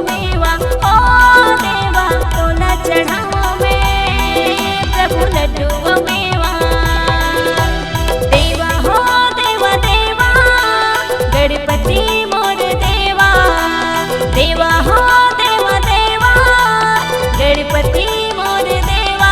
मेवा ओ देवा तोला चढ़ावा में प्रभु लड्डू मेवा। देवा हो देवा देवा गणपति मोर देवा, देवा हो देवा देवा गणपति मोर देवा।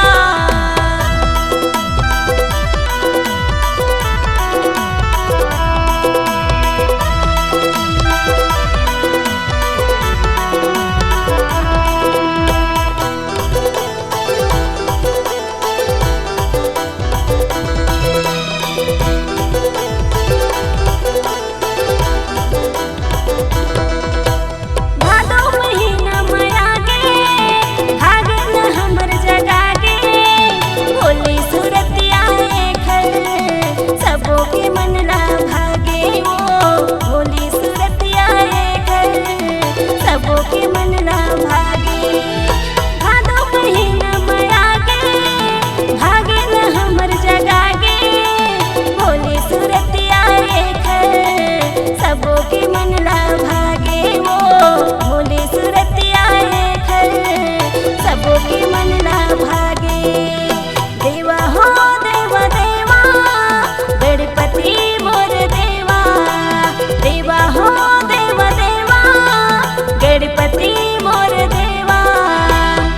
गणपति मोर देवा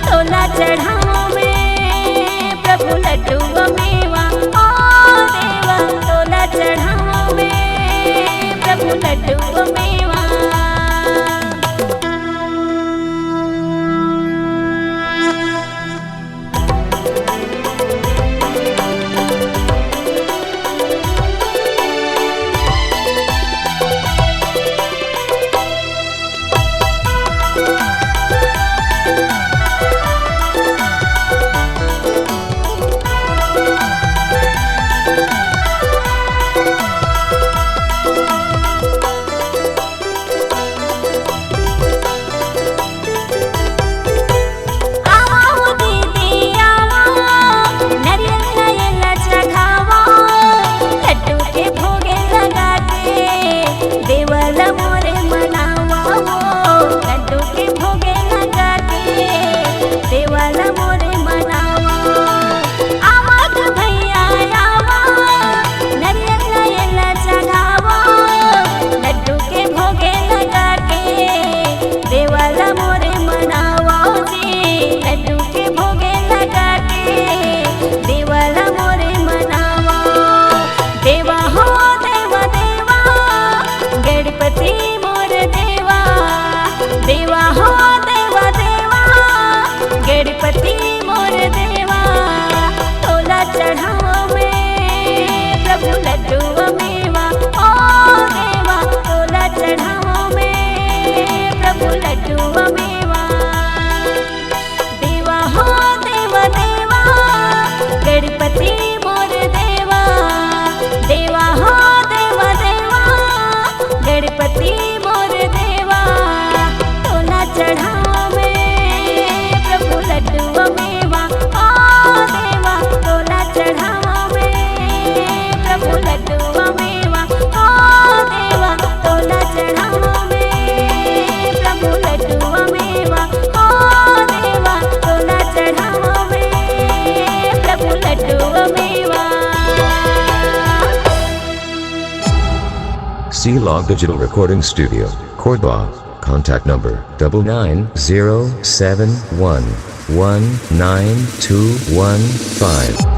तोला चढ़ावा में प्रभु लड्डू मेवा ओ देवा तोला चढ़ावा में प्रभु लड्डू मेवा। देवा हो देवा देवा गणपति मोर देवा, देवा हो देवा देवा गणपति मोर देवा तोला चढ़ावा मेवा ओ देवा तोला चढ़ावा में प्रभु लड्डू मेवा ओ देवा तोला चढ़ावा में प्रभु लड्डू मेवा ओ देवा तोला चढ़ावा में प्रभु लड्डू मेवा। C-Log Digital Recording Studio, Cordoba. Contact number 99071192115.